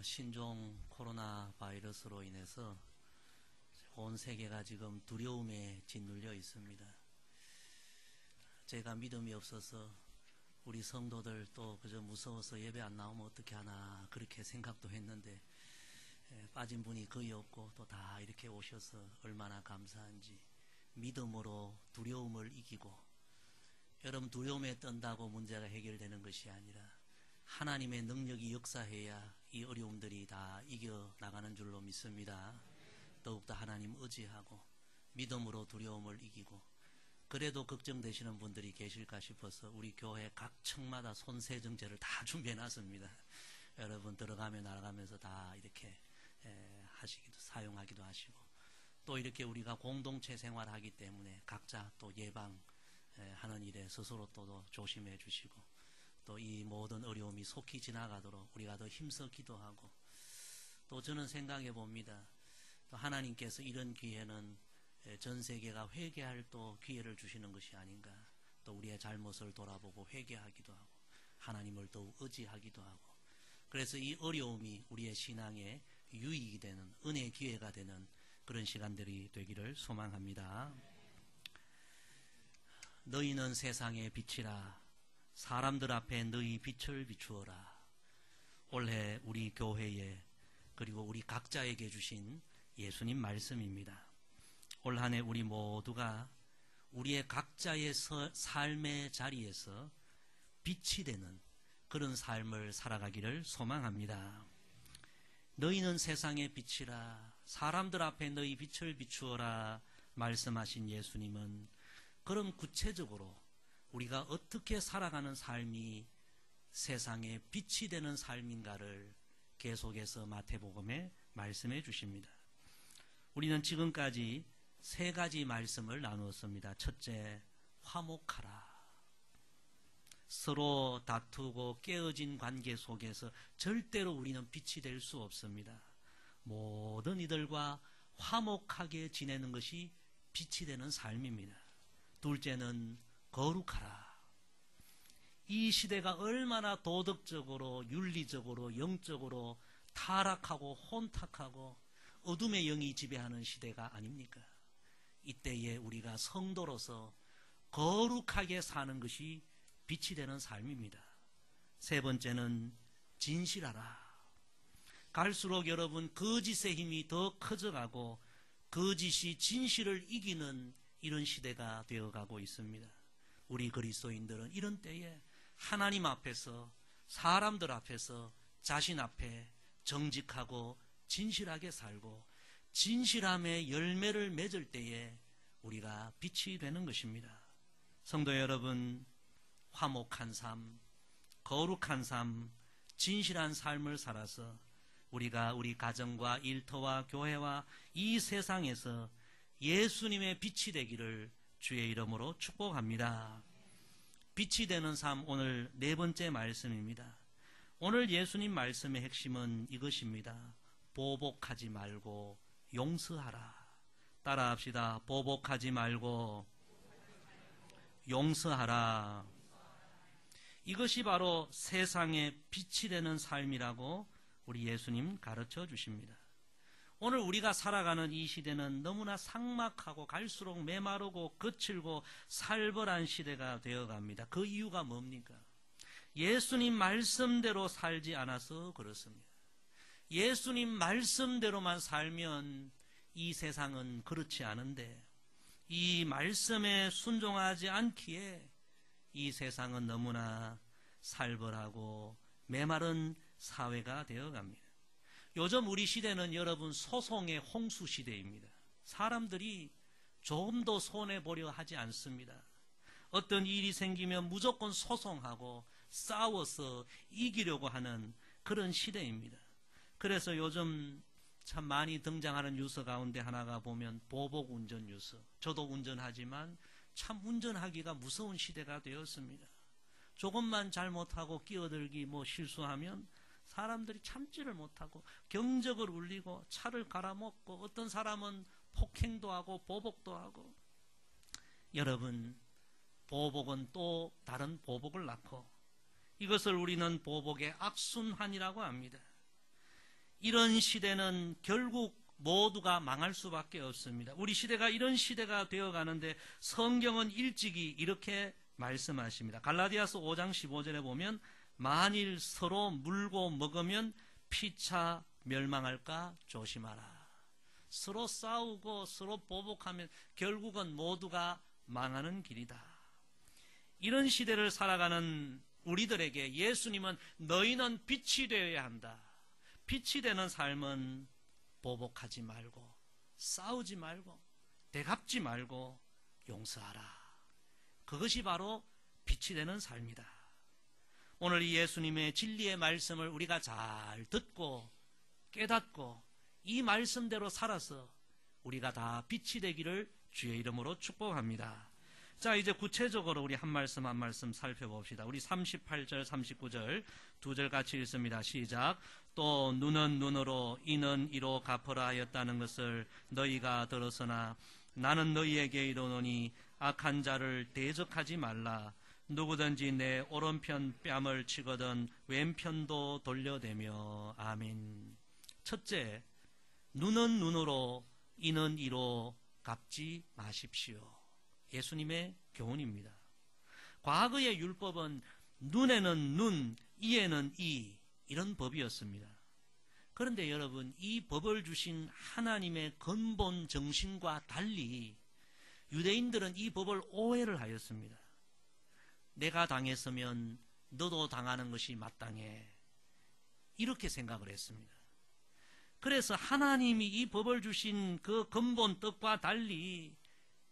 신종 코로나 바이러스로 인해서 온 세계가 지금 두려움에 짓눌려 있습니다. 제가 믿음이 없어서 우리 성도들 또 그저 무서워서 예배 안 나오면 어떻게 하나 그렇게 생각도 했는데 빠진 분이 거의 없고 또 다 이렇게 오셔서 얼마나 감사한지 믿음으로 두려움을 이기고, 여러분 두려움에 떤다고 문제가 해결되는 것이 아니라 하나님의 능력이 역사해야 이 어려움들이 다 이겨나가는 줄로 믿습니다. 더욱더 하나님 의지하고 믿음으로 두려움을 이기고, 그래도 걱정되시는 분들이 계실까 싶어서 우리 교회 각 층마다 손세정제를 다 준비해놨습니다. 여러분 들어가며 나가면서 다 이렇게 하시기도, 사용하기도 하시고, 또 이렇게 우리가 공동체 생활하기 때문에 각자 또 예방하는 일에 스스로 또 조심해 주시고, 또 이 모든 어려움이 속히 지나가도록 우리가 더 힘써 기도하고, 또 저는 생각해 봅니다. 또 하나님께서 이런 기회는 전 세계가 회개할 또 기회를 주시는 것이 아닌가. 또 우리의 잘못을 돌아보고 회개하기도 하고 하나님을 더욱 의지하기도 하고, 그래서 이 어려움이 우리의 신앙의 유익이 되는 은혜의 기회가 되는 그런 시간들이 되기를 소망합니다. 너희는 세상의 빛이라. 사람들 앞에 너희 빛을 비추어라. 올해 우리 교회에 그리고 우리 각자에게 주신 예수님 말씀입니다. 올 한 해 우리 모두가 우리의 각자의 삶의 자리에서 빛이 되는 그런 삶을 살아가기를 소망합니다. 너희는 세상의 빛이라. 사람들 앞에 너희 빛을 비추어라 말씀하신 예수님은, 그럼 구체적으로 우리가 어떻게 살아가는 삶이 세상에 빛이 되는 삶인가를 계속해서 마태복음에 말씀해 주십니다. 우리는 지금까지 세 가지 말씀을 나누었습니다. 첫째, 화목하라. 서로 다투고 깨어진 관계 속에서 절대로 우리는 빛이 될 수 없습니다. 모든 이들과 화목하게 지내는 것이 빛이 되는 삶입니다. 둘째는 거룩하라. 이 시대가 얼마나 도덕적으로, 윤리적으로, 영적으로 타락하고 혼탁하고 어둠의 영이 지배하는 시대가 아닙니까? 이때에 우리가 성도로서 거룩하게 사는 것이 빛이 되는 삶입니다. 세 번째는 진실하라. 갈수록 여러분 거짓의 힘이 더 커져가고 거짓이 진실을 이기는 이런 시대가 되어가고 있습니다. 우리 그리스도인들은 이런 때에 하나님 앞에서, 사람들 앞에서, 자신 앞에 정직하고 진실하게 살고 진실함의 열매를 맺을 때에 우리가 빛이 되는 것입니다. 성도 여러분, 화목한 삶, 거룩한 삶, 진실한 삶을 살아서 우리가 우리 가정과 일터와 교회와 이 세상에서 예수님의 빛이 되기를 주의 이름으로 축복합니다. 빛이 되는 삶, 오늘 네 번째 말씀입니다. 오늘 예수님 말씀의 핵심은 이것입니다. 보복하지 말고 용서하라. 따라합시다. 보복하지 말고 용서하라. 이것이 바로 세상의 빛이 되는 삶이라고 우리 예수님 가르쳐 주십니다. 오늘 우리가 살아가는 이 시대는 너무나 삭막하고 갈수록 메마르고 거칠고 살벌한 시대가 되어갑니다. 그 이유가 뭡니까? 예수님 말씀대로 살지 않아서 그렇습니다. 예수님 말씀대로만 살면 이 세상은 그렇지 않은데, 이 말씀에 순종하지 않기에 이 세상은 너무나 살벌하고 메마른 사회가 되어갑니다. 요즘 우리 시대는 여러분 소송의 홍수 시대입니다. 사람들이 조금도 손해보려 하지 않습니다. 어떤 일이 생기면 무조건 소송하고 싸워서 이기려고 하는 그런 시대입니다. 그래서 요즘 참 많이 등장하는 뉴스 가운데 하나가 보면 보복운전 뉴스. 저도 운전하지만 참 운전하기가 무서운 시대가 되었습니다. 조금만 잘못하고 끼어들기 실수하면 사람들이 참지를 못하고 경적을 울리고 차를 갈아먹고 어떤 사람은 폭행도 하고 보복도 하고. 여러분, 보복은 또 다른 보복을 낳고 이것을 우리는 보복의 악순환이라고 합니다. 이런 시대는 결국 모두가 망할 수밖에 없습니다. 우리 시대가 이런 시대가 되어가는데 성경은 일찍이 이렇게 말씀하십니다. 갈라디아서 5장 15절에 보면 만일 서로 물고 먹으면 피차 멸망할까 조심하라. 서로 싸우고 서로 보복하면 결국은 모두가 망하는 길이다. 이런 시대를 살아가는 우리들에게 예수님은 너희는 빛이 되어야 한다. 빛이 되는 삶은 보복하지 말고 싸우지 말고 대갚지 말고 용서하라. 그것이 바로 빛이 되는 삶이다. 오늘 이 예수님의 진리의 말씀을 우리가 잘 듣고 깨닫고 이 말씀대로 살아서 우리가 다 빛이 되기를 주의 이름으로 축복합니다. 자, 이제 구체적으로 우리 한 말씀 한 말씀 살펴봅시다. 우리 38절 39절 두 절 같이 읽습니다. 시작. 또 눈은 눈으로 이는 이로 갚으라 하였다는 것을 너희가 들었으나 나는 너희에게 이르노니 악한 자를 대적하지 말라. 누구든지 내 오른편 뺨을 치거든 왼편도 돌려대며. 아멘. 첫째, 눈은 눈으로 이는 이로 갚지 마십시오. 예수님의 교훈입니다. 과거의 율법은 눈에는 눈, 이에는 이, 이런 법이었습니다. 그런데 여러분, 이 법을 주신 하나님의 근본 정신과 달리 유대인들은 이 법을 오해를 하였습니다. 내가 당했으면 너도 당하는 것이 마땅해. 이렇게 생각을 했습니다. 그래서 하나님이 이 법을 주신 그 근본 뜻과 달리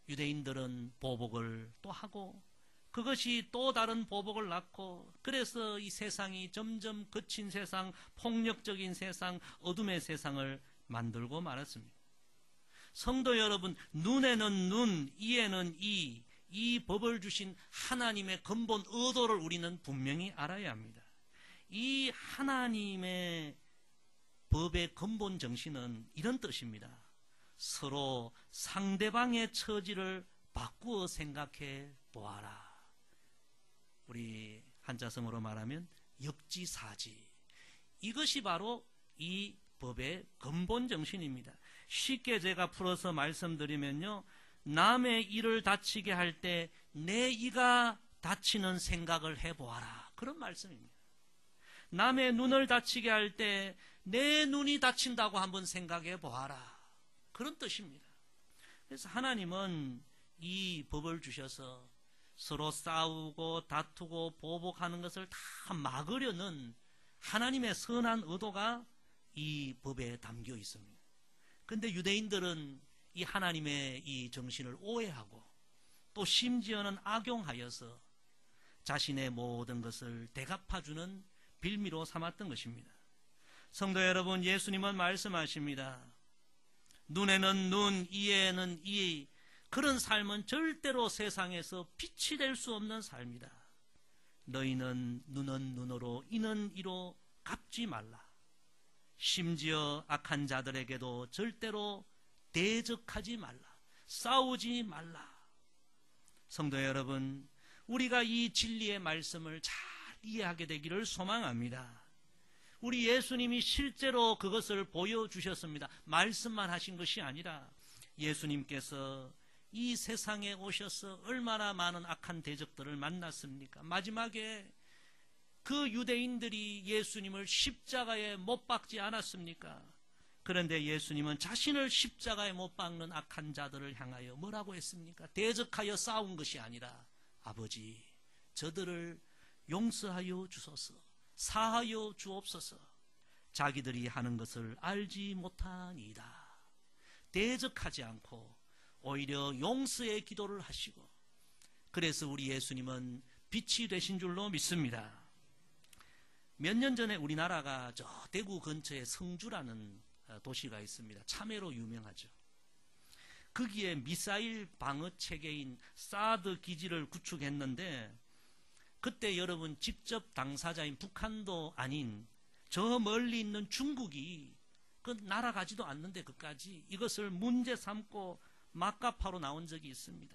유대인들은 보복을 또 하고 그것이 또 다른 보복을 낳고 그래서 이 세상이 점점 거친 세상, 폭력적인 세상, 어둠의 세상을 만들고 말았습니다. 성도 여러분, 눈에는 눈, 이에는 이 법을 주신 하나님의 근본 의도를 우리는 분명히 알아야 합니다. 이 하나님의 법의 근본 정신은 이런 뜻입니다. 서로 상대방의 처지를 바꾸어 생각해 보아라. 우리 한자성어로 말하면 역지사지. 이것이 바로 이 법의 근본 정신입니다. 쉽게 제가 풀어서 말씀드리면요, 남의 이를 다치게 할 때 내 이가 다치는 생각을 해보아라. 그런 말씀입니다. 남의 눈을 다치게 할 때 내 눈이 다친다고 한번 생각해 보아라. 그런 뜻입니다. 그래서 하나님은 이 법을 주셔서 서로 싸우고 다투고 보복하는 것을 다 막으려는 하나님의 선한 의도가 이 법에 담겨 있습니다. 그런데 유대인들은 이 하나님의 이 정신을 오해하고 또 심지어는 악용하여서 자신의 모든 것을 대갚아주는 빌미로 삼았던 것입니다. 성도 여러분, 예수님은 말씀하십니다. 눈에는 눈, 이에는 이, 그런 삶은 절대로 세상에서 빛이 될 수 없는 삶이다. 너희는 눈은 눈으로 이는 이로 갚지 말라. 심지어 악한 자들에게도 절대로 대적하지 말라. 싸우지 말라. 성도 여러분, 우리가 이 진리의 말씀을 잘 이해하게 되기를 소망합니다. 우리 예수님이 실제로 그것을 보여주셨습니다. 말씀만 하신 것이 아니라 예수님께서 이 세상에 오셔서 얼마나 많은 악한 대적들을 만났습니까? 마지막에 그 유대인들이 예수님을 십자가에 못 박지 않았습니까? 그런데 예수님은 자신을 십자가에 못 박는 악한 자들을 향하여 뭐라고 했습니까? 대적하여 싸운 것이 아니라 아버지, 저들을 용서하여 주소서, 사하여 주옵소서, 자기들이 하는 것을 알지 못하니이다. 대적하지 않고 오히려 용서의 기도를 하시고, 그래서 우리 예수님은 빛이 되신 줄로 믿습니다. 몇 년 전에 우리나라가 저 대구 근처에 성주라는 도시가 있습니다. 참외로 유명하죠. 거기에 미사일 방어 체계인 사드 기지를 구축했는데, 그때 여러분 직접 당사자인 북한도 아닌 저 멀리 있는 중국이 그 날아가지도 않는데 그까지 이것을 문제 삼고 막가파로 나온 적이 있습니다.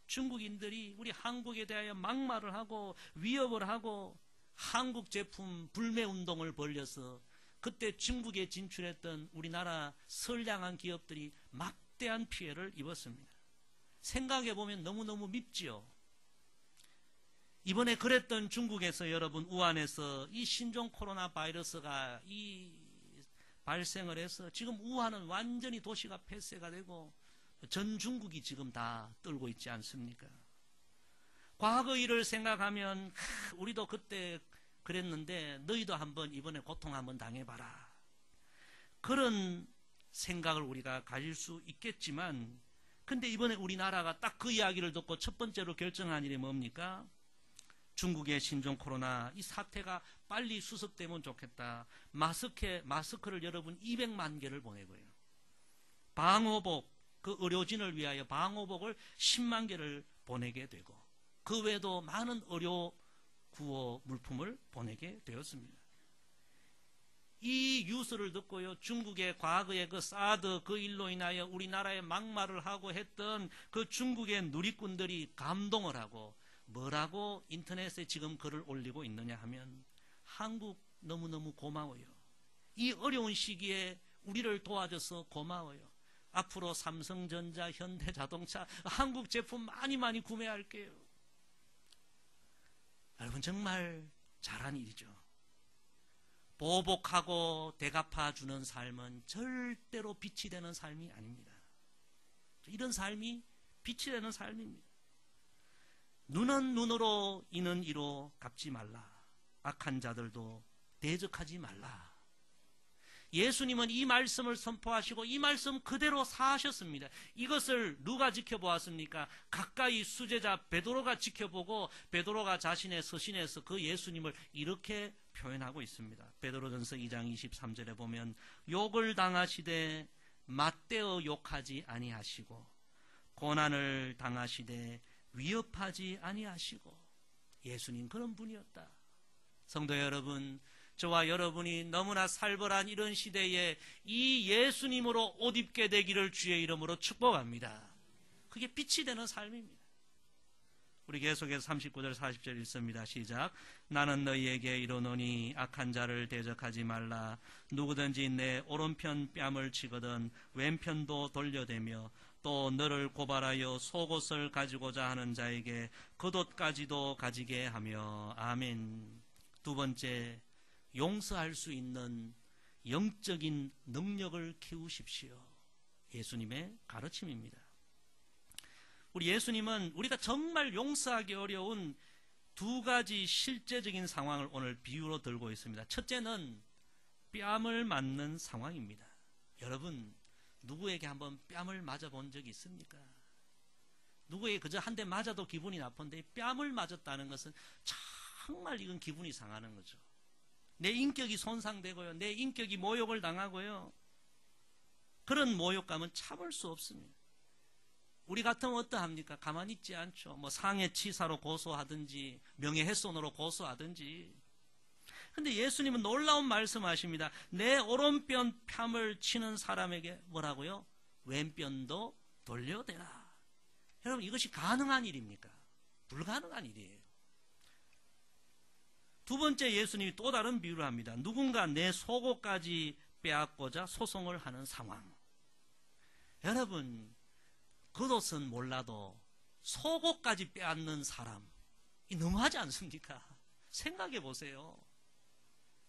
중국인들이 우리 한국에 대하여 막말을 하고 위협을 하고 한국 제품 불매 운동을 벌여서 그때 중국에 진출했던 우리나라 선량한 기업들이 막대한 피해를 입었습니다. 생각해보면 너무너무 밉지요. 이번에 그랬던 중국에서 여러분 우한에서 이 신종 코로나 바이러스가 발생을 해서 지금 우한은 완전히 도시가 폐쇄가 되고 전 중국이 지금 다 떨고 있지 않습니까? 과거 일을 생각하면 우리도 그때 그랬는데 너희도 한번 이번에 고통 한번 당해봐라. 그런 생각을 우리가 가질 수 있겠지만 근데 이번에 우리나라가 딱 그 이야기를 듣고 첫 번째로 결정한 일이 뭡니까? 중국의 신종 코로나 이 사태가 빨리 수습되면 좋겠다. 마스크를 여러분 200만 개를 보내고요. 방호복, 그 의료진을 위하여 방호복을 10만 개를 보내게 되고 그 외에도 많은 의료 구호 물품을 보내게 되었습니다. 이 뉴스를 듣고요, 중국의 과거의 그 사드 그 일로 인하여 우리나라에 막말을 하고 했던 그 중국의 누리꾼들이 감동을 하고 뭐라고 인터넷에 지금 글을 올리고 있느냐 하면 한국 너무너무 고마워요. 이 어려운 시기에 우리를 도와줘서 고마워요. 앞으로 삼성전자, 현대자동차, 한국 제품 많이 구매할게요. 여러분 정말 잘한 일이죠. 보복하고 대갚아주는 삶은 절대로 빛이 되는 삶이 아닙니다. 이런 삶이 빛이 되는 삶입니다. 눈은 눈으로 이는 이로 갚지 말라. 악한 자들도 대적하지 말라. 예수님은 이 말씀을 선포하시고 이 말씀 그대로 사하셨습니다. 이것을 누가 지켜보았습니까? 가까이 수제자 베드로가 지켜보고 베드로가 자신의 서신에서 그 예수님을 이렇게 표현하고 있습니다. 베드로전서 2장 23절에 보면 욕을 당하시되 맞대어 욕하지 아니하시고 고난을 당하시되 위협하지 아니하시고 예수님 그런 분이었다. 성도 여러분, 저와 여러분이 너무나 살벌한 이런 시대에 이 예수님으로 옷 입게 되기를 주의 이름으로 축복합니다. 그게 빛이 되는 삶입니다. 우리 계속해서 39절 40절 읽습니다. 시작. 나는 너희에게 이르노니 악한 자를 대적하지 말라. 누구든지 내 오른편 뺨을 치거든 왼편도 돌려대며 또 너를 고발하여 속옷을 가지고자 하는 자에게 겉옷까지도 가지게 하며. 아멘. 두 번째, 용서할 수 있는 영적인 능력을 키우십시오. 예수님의 가르침입니다. 우리 예수님은 우리가 정말 용서하기 어려운 두 가지 실제적인 상황을 오늘 비유로 들고 있습니다. 첫째는 뺨을 맞는 상황입니다. 여러분, 누구에게 한번 뺨을 맞아본 적이 있습니까? 누구에게 그저 한 대 맞아도 기분이 나쁜데 뺨을 맞았다는 것은 정말 이건 기분이 상하는 거죠. 내 인격이 손상되고요. 내 인격이 모욕을 당하고요. 그런 모욕감은 참을 수 없습니다. 우리 같으면 어떠합니까? 가만히 있지 않죠. 뭐 상해치사로 고소하든지 명예훼손으로 고소하든지. 근데 예수님은 놀라운 말씀하십니다. 내 오른편 뺨을 치는 사람에게 뭐라고요? 왼편도 돌려대라. 여러분, 이것이 가능한 일입니까? 불가능한 일이에요. 두 번째, 예수님이 또 다른 비유를 합니다. 누군가 내 속옷까지 빼앗고자 소송을 하는 상황. 여러분, 겉옷은 몰라도 속옷까지 빼앗는 사람, 이 너무하지 않습니까? 생각해 보세요.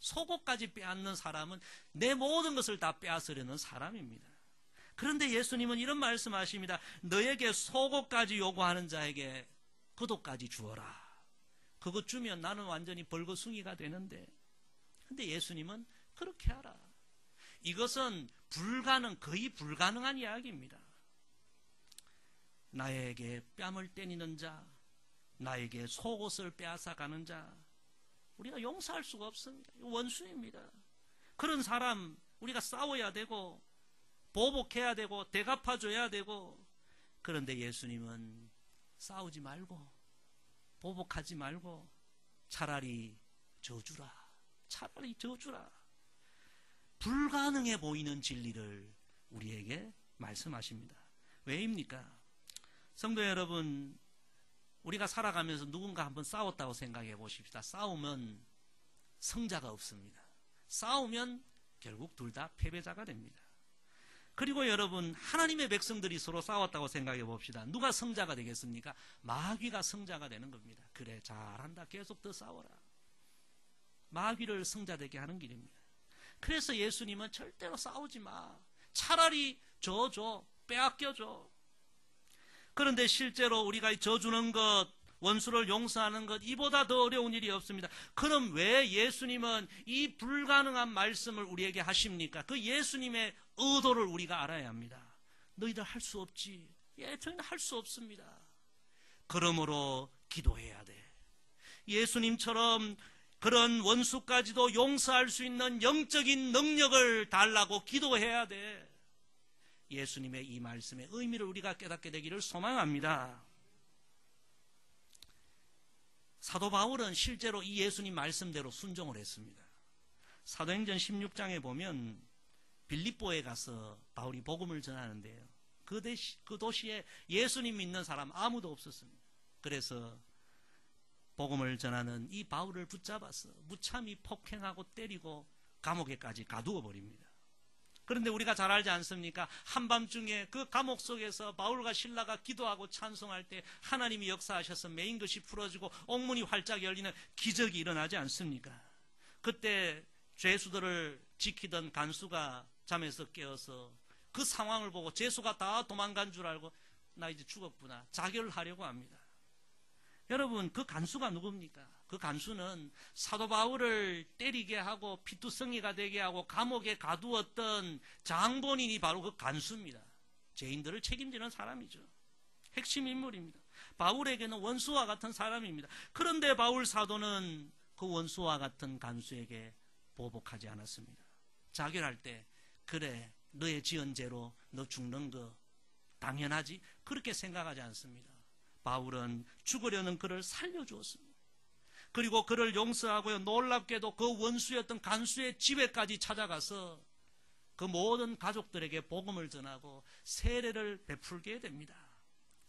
속옷까지 빼앗는 사람은 내 모든 것을 다 빼앗으려는 사람입니다. 그런데 예수님은 이런 말씀하십니다. 너에게 속옷까지 요구하는 자에게 겉옷까지 주어라. 그거 주면 나는 완전히 벌거숭이가 되는데. 근데 예수님은 그렇게 하라. 이것은 거의 불가능한 이야기입니다. 나에게 뺨을 때리는 자, 나에게 속옷을 빼앗아가는 자, 우리가 용서할 수가 없습니다. 원수입니다. 그런 사람 우리가 싸워야 되고 보복해야 되고 대갚아줘야 되고. 그런데 예수님은 싸우지 말고 보복하지 말고 차라리 져주라. 차라리 져주라. 불가능해 보이는 진리를 우리에게 말씀하십니다. 왜입니까? 성도 여러분, 우리가 살아가면서 누군가 한번 싸웠다고 생각해 보십시다. 싸우면 성자가 없습니다. 싸우면 결국 둘 다 패배자가 됩니다. 그리고 여러분, 하나님의 백성들이 서로 싸웠다고 생각해 봅시다. 누가 승자가 되겠습니까? 마귀가 승자가 되는 겁니다. 그래, 잘한다. 계속 더 싸워라. 마귀를 승자되게 하는 길입니다. 그래서 예수님은 절대로 싸우지 마. 차라리 져줘. 빼앗겨줘. 그런데 실제로 우리가 져주는 것, 원수를 용서하는 것, 이보다 더 어려운 일이 없습니다. 그럼 왜 예수님은 이 불가능한 말씀을 우리에게 하십니까? 그 예수님의 의도를 우리가 알아야 합니다. 너희들 할 수 없지. 예, 저희는 할 수 없습니다. 그러므로 기도해야 돼. 예수님처럼 그런 원수까지도 용서할 수 있는 영적인 능력을 달라고 기도해야 돼. 예수님의 이 말씀의 의미를 우리가 깨닫게 되기를 소망합니다. 사도 바울은 실제로 이 예수님 말씀대로 순종을 했습니다. 사도행전 16장에 보면 빌립보에 가서 바울이 복음을 전하는데요. 그 도시에 예수님 믿는 사람 아무도 없었습니다. 그래서 복음을 전하는 이 바울을 붙잡아서 무참히 폭행하고 때리고 감옥에까지 가두어 버립니다. 그런데 우리가 잘 알지 않습니까? 한밤중에 그 감옥 속에서 바울과 실라가 기도하고 찬송할 때 하나님이 역사하셔서 메인 것이 풀어지고 옥문이 활짝 열리는 기적이 일어나지 않습니까? 그때 죄수들을 지키던 간수가 잠에서 깨어서 그 상황을 보고 죄수가 다 도망간 줄 알고 나 이제 죽었구나 자결을 하려고 합니다. 여러분, 그 간수가 누굽니까? 그 간수는 사도 바울을 때리게 하고 피투성이가 되게 하고 감옥에 가두었던 장본인이 바로 그 간수입니다. 죄인들을 책임지는 사람이죠. 핵심 인물입니다. 바울에게는 원수와 같은 사람입니다. 그런데 바울 사도는 그 원수와 같은 간수에게 보복하지 않았습니다. 자결할 때 그래, 너의 지은 죄로 너 죽는 거 당연하지? 그렇게 생각하지 않습니다. 바울은 죽으려는 그를 살려주었습니다. 그리고 그를 용서하고요, 놀랍게도 그 원수였던 간수의 집에까지 찾아가서 그 모든 가족들에게 복음을 전하고 세례를 베풀게 됩니다.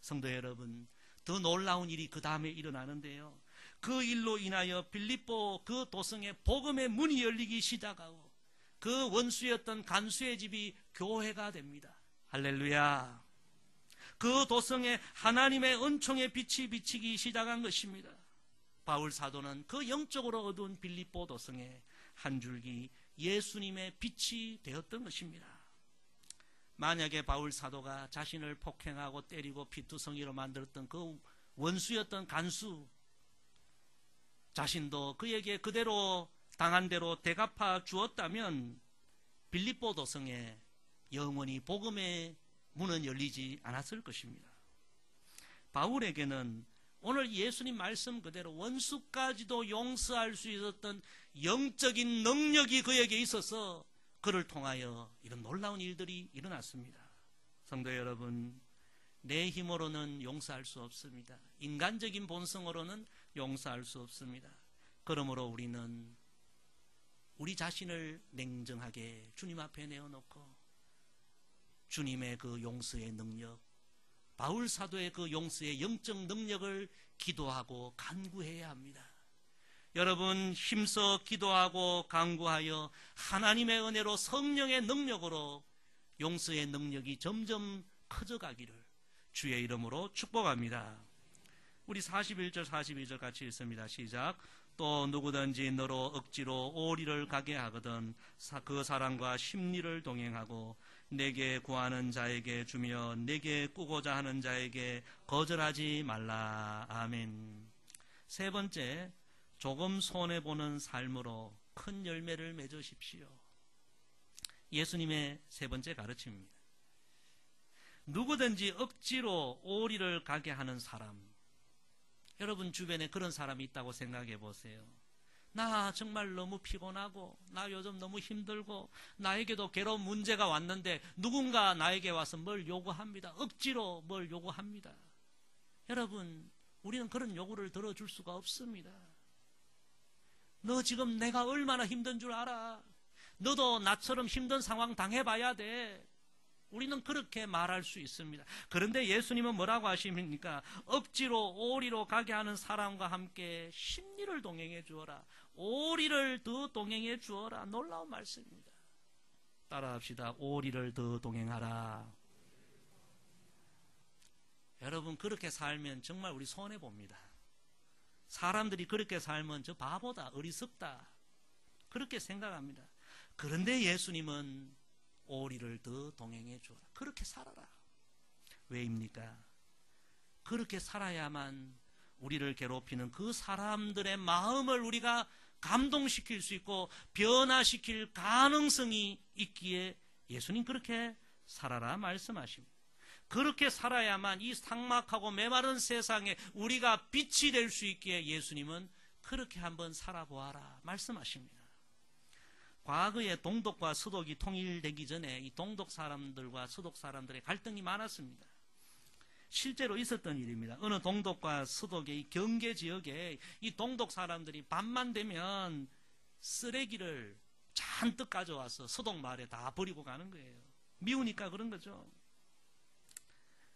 성도 여러분, 더 놀라운 일이 그 다음에 일어나는데요. 그 일로 인하여 빌립보 그 도성에 복음의 문이 열리기 시작하고 그 원수였던 간수의 집이 교회가 됩니다. 할렐루야. 그 도성에 하나님의 은총의 빛이 비치기 시작한 것입니다. 바울 사도는 그 영적으로 어두운 빌립보 도성에 한 줄기 예수님의 빛이 되었던 것입니다. 만약에 바울 사도가 자신을 폭행하고 때리고 피투성이로 만들었던 그 원수였던 간수 자신도 그에게 그대로 당한 대로 대갚아 주었다면 빌립보 도성에 영원히 복음의 문은 열리지 않았을 것입니다. 바울에게는 오늘 예수님 말씀 그대로 원수까지도 용서할 수 있었던 영적인 능력이 그에게 있어서 그를 통하여 이런 놀라운 일들이 일어났습니다. 성도 여러분, 내 힘으로는 용서할 수 없습니다. 인간적인 본성으로는 용서할 수 없습니다. 그러므로 우리는 우리 자신을 냉정하게 주님 앞에 내어놓고 주님의 그 용서의 능력, 바울 사도의 그 용서의 영적 능력을 기도하고 간구해야 합니다. 여러분, 힘써 기도하고 간구하여 하나님의 은혜로 성령의 능력으로 용서의 능력이 점점 커져가기를 주의 이름으로 축복합니다. 우리 41절 42절 같이 읽습니다. 시작. 또 누구든지 너로 억지로 오리를 가게 하거든 그 사람과 심리를 동행하고 내게 구하는 자에게 주며 내게 꾸고자 하는 자에게 거절하지 말라. 아멘. 세 번째, 조금 손해보는 삶으로 큰 열매를 맺으십시오. 예수님의 세 번째 가르침입니다. 누구든지 억지로 오리를 가게 하는 사람, 여러분 주변에 그런 사람이 있다고 생각해 보세요. 나 정말 너무 피곤하고 나 요즘 너무 힘들고 나에게도 괴로운 문제가 왔는데 누군가 나에게 와서 뭘 요구합니다. 억지로 뭘 요구합니다. 여러분, 우리는 그런 요구를 들어줄 수가 없습니다. 너 지금 내가 얼마나 힘든 줄 알아? 너도 나처럼 힘든 상황 당해봐야 돼. 우리는 그렇게 말할 수 있습니다. 그런데 예수님은 뭐라고 하십니까? 억지로 오리로 가게 하는 사람과 함께 심리를 동행해 주어라. 오리를 더 동행해 주어라. 놀라운 말씀입니다. 따라합시다. 오리를 더 동행하라. 여러분, 그렇게 살면 정말 우리 손해봅니다. 사람들이 그렇게 살면 저 바보다, 어리석다, 그렇게 생각합니다. 그런데 예수님은 오리를 더 동행해 주어라. 그렇게 살아라. 왜입니까? 그렇게 살아야만 우리를 괴롭히는 그 사람들의 마음을 우리가 감동시킬 수 있고 변화시킬 가능성이 있기에 예수님 그렇게 살아라 말씀하십니다. 그렇게 살아야만 이 삭막하고 메마른 세상에 우리가 빛이 될 수 있기에 예수님은 그렇게 한번 살아보아라 말씀하십니다. 과거에 동독과 서독이 통일되기 전에 이 동독 사람들과 서독 사람들의 갈등이 많았습니다. 실제로 있었던 일입니다. 어느 동독과 서독의 이 경계 지역에 이 동독 사람들이 밤만 되면 쓰레기를 잔뜩 가져와서 서독 마을에 다 버리고 가는 거예요. 미우니까 그런 거죠.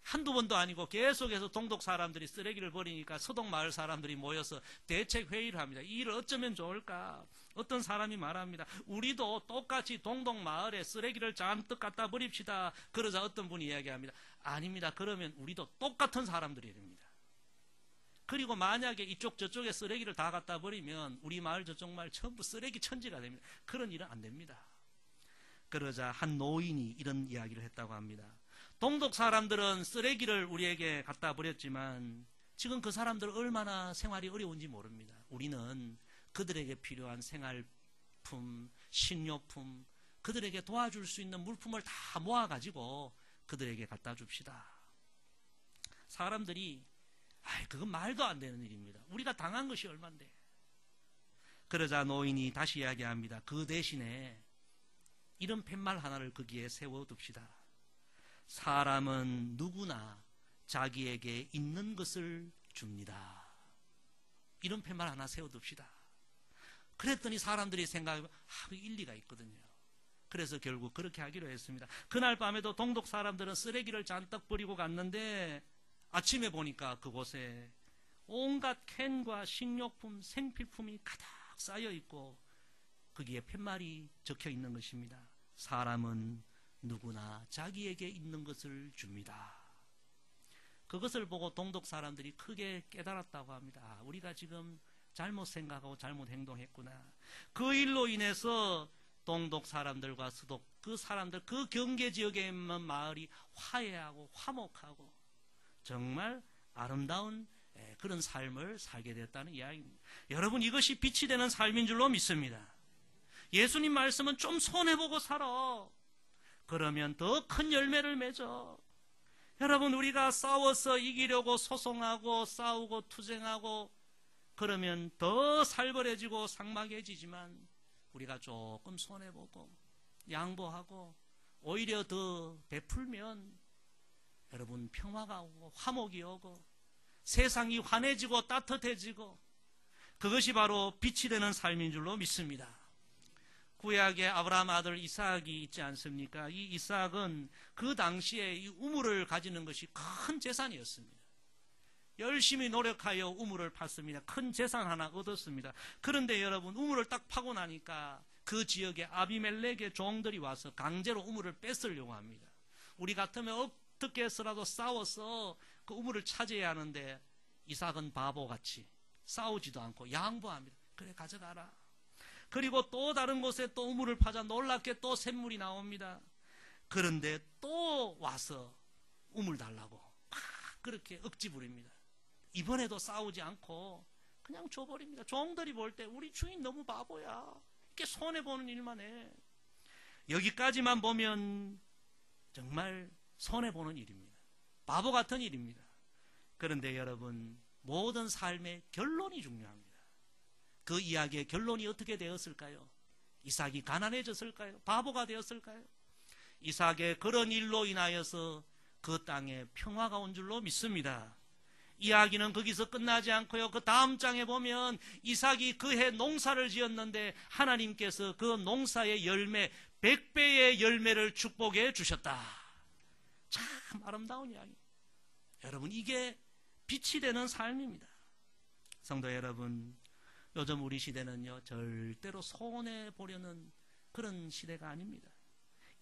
한두 번도 아니고 계속해서 동독 사람들이 쓰레기를 버리니까 서독 마을 사람들이 모여서 대책 회의를 합니다. 이 일을 어쩌면 좋을까? 어떤 사람이 말합니다. 우리도 똑같이 동독 마을에 쓰레기를 잔뜩 갖다 버립시다. 그러자 어떤 분이 이야기합니다. 아닙니다. 그러면 우리도 똑같은 사람들이 됩니다. 그리고 만약에 이쪽 저쪽에 쓰레기를 다 갖다 버리면 우리 마을 저쪽 마을 전부 쓰레기 천지가 됩니다. 그런 일은 안 됩니다. 그러자 한 노인이 이런 이야기를 했다고 합니다. 동독 사람들은 쓰레기를 우리에게 갖다 버렸지만 지금 그 사람들 얼마나 생활이 어려운지 모릅니다. 우리는 그들에게 필요한 생활품, 식료품, 그들에게 도와줄 수 있는 물품을 다 모아가지고 그들에게 갖다 줍시다. 사람들이 그건 말도 안 되는 일입니다. 우리가 당한 것이 얼만데. 그러자 노인이 다시 이야기합니다. 그 대신에 이런 팻말 하나를 거기에 세워둡시다. 사람은 누구나 자기에게 있는 것을 줍니다. 이런 팻말 하나 세워둡시다. 그랬더니 사람들이 생각하면 일리가 있거든요. 그래서 결국 그렇게 하기로 했습니다. 그날 밤에도 동독 사람들은 쓰레기를 잔뜩 버리고 갔는데 아침에 보니까 그곳에 온갖 캔과 식료품, 생필품이 가득 쌓여 있고 거기에 팻말이 적혀 있는 것입니다. 사람은 누구나 자기에게 있는 것을 줍니다. 그것을 보고 동독 사람들이 크게 깨달았다고 합니다. 우리가 지금 잘못 생각하고 잘못 행동했구나. 그 일로 인해서 동독 사람들과 서독, 그 사람들, 그 경계 지역에 있는 마을이 화해하고 화목하고 정말 아름다운 그런 삶을 살게 됐다는 이야기입니다. 여러분, 이것이 빛이 되는 삶인 줄로 믿습니다. 예수님 말씀은 좀 손해보고 살아. 그러면 더 큰 열매를 맺어. 여러분, 우리가 싸워서 이기려고 소송하고 싸우고 투쟁하고 그러면 더 살벌해지고 삭막해지지만 우리가 조금 손해보고 양보하고 오히려 더 베풀면 여러분 평화가 오고 화목이 오고 세상이 환해지고 따뜻해지고 그것이 바로 빛이 되는 삶인 줄로 믿습니다. 구약의 아브라함 아들 이삭이 있지 않습니까? 이 이삭은 그 당시에 이 우물을 가지는 것이 큰 재산이었습니다. 열심히 노력하여 우물을 팠습니다. 큰 재산 하나 얻었습니다. 그런데 여러분, 우물을 딱 파고 나니까 그 지역에 아비멜렉의 종들이 와서 강제로 우물을 뺏으려고 합니다. 우리 같으면 어떻게 해서라도 싸워서 그 우물을 차지해야 하는데 이삭은 바보같이 싸우지도 않고 양보합니다. 그래, 가져가라. 그리고 또 다른 곳에 또 우물을 파자 놀랍게 또 샘물이 나옵니다. 그런데 또 와서 우물 달라고 막 그렇게 억지 부립니다. 이번에도 싸우지 않고 그냥 줘버립니다. 종들이 볼 때 우리 주인 너무 바보야. 이렇게 손해보는 일만 해. 여기까지만 보면 정말 손해보는 일입니다. 바보 같은 일입니다. 그런데 여러분, 모든 삶의 결론이 중요합니다. 그 이야기의 결론이 어떻게 되었을까요? 이삭이 가난해졌을까요? 바보가 되었을까요? 이삭의 그런 일로 인하여서 그 땅에 평화가 온 줄로 믿습니다. 이야기는 거기서 끝나지 않고요. 그 다음 장에 보면 이삭이 그해 농사를 지었는데 하나님께서 그 농사의 열매 100배의 열매를 축복해 주셨다. 참 아름다운 이야기. 여러분, 이게 빛이 되는 삶입니다. 성도 여러분, 요즘 우리 시대는요 절대로 손해보려는 그런 시대가 아닙니다.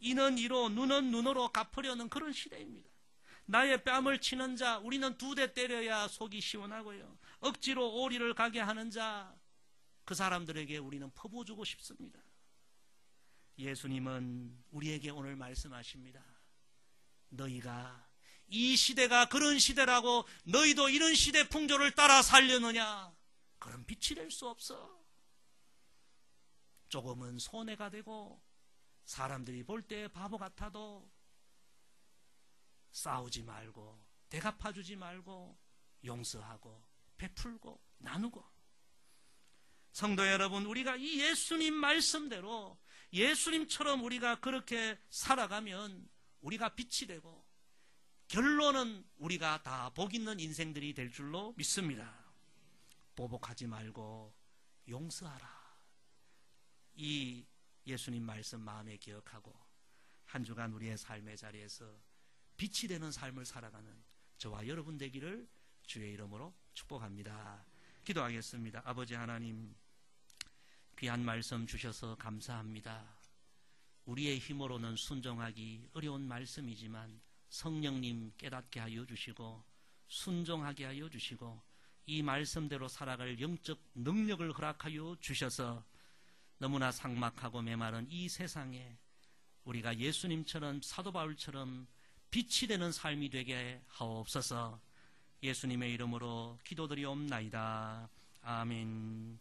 이는 이로 눈은 눈으로 갚으려는 그런 시대입니다. 나의 뺨을 치는 자, 우리는 2대 때려야 속이 시원하고요. 억지로 오리를 가게 하는 자, 그 사람들에게 우리는 퍼부어주고 싶습니다. 예수님은 우리에게 오늘 말씀하십니다. 너희가 이 시대가 그런 시대라고 너희도 이런 시대 풍조를 따라 살려느냐? 그런 빛이 될 수 없어. 조금은 손해가 되고 사람들이 볼 때 바보 같아도 싸우지 말고 대갚아주지 말고 용서하고 베풀고 나누고. 성도 여러분, 우리가 이 예수님 말씀대로 예수님처럼 우리가 그렇게 살아가면 우리가 빛이 되고 결론은 우리가 다 복 있는 인생들이 될 줄로 믿습니다. 보복하지 말고 용서하라. 이 예수님 말씀 마음에 기억하고 한 주간 우리의 삶의 자리에서 빛이 되는 삶을 살아가는 저와 여러분 되기를 주의 이름으로 축복합니다. 기도하겠습니다. 아버지 하나님, 귀한 말씀 주셔서 감사합니다. 우리의 힘으로는 순종하기 어려운 말씀이지만 성령님 깨닫게 하여 주시고 순종하게 하여 주시고 이 말씀대로 살아갈 영적 능력을 허락하여 주셔서 너무나 삭막하고 메마른 이 세상에 우리가 예수님처럼 사도 바울처럼 빛이 되는 삶이 되게 하옵소서. 예수님의 이름으로 기도드리옵나이다. 아멘.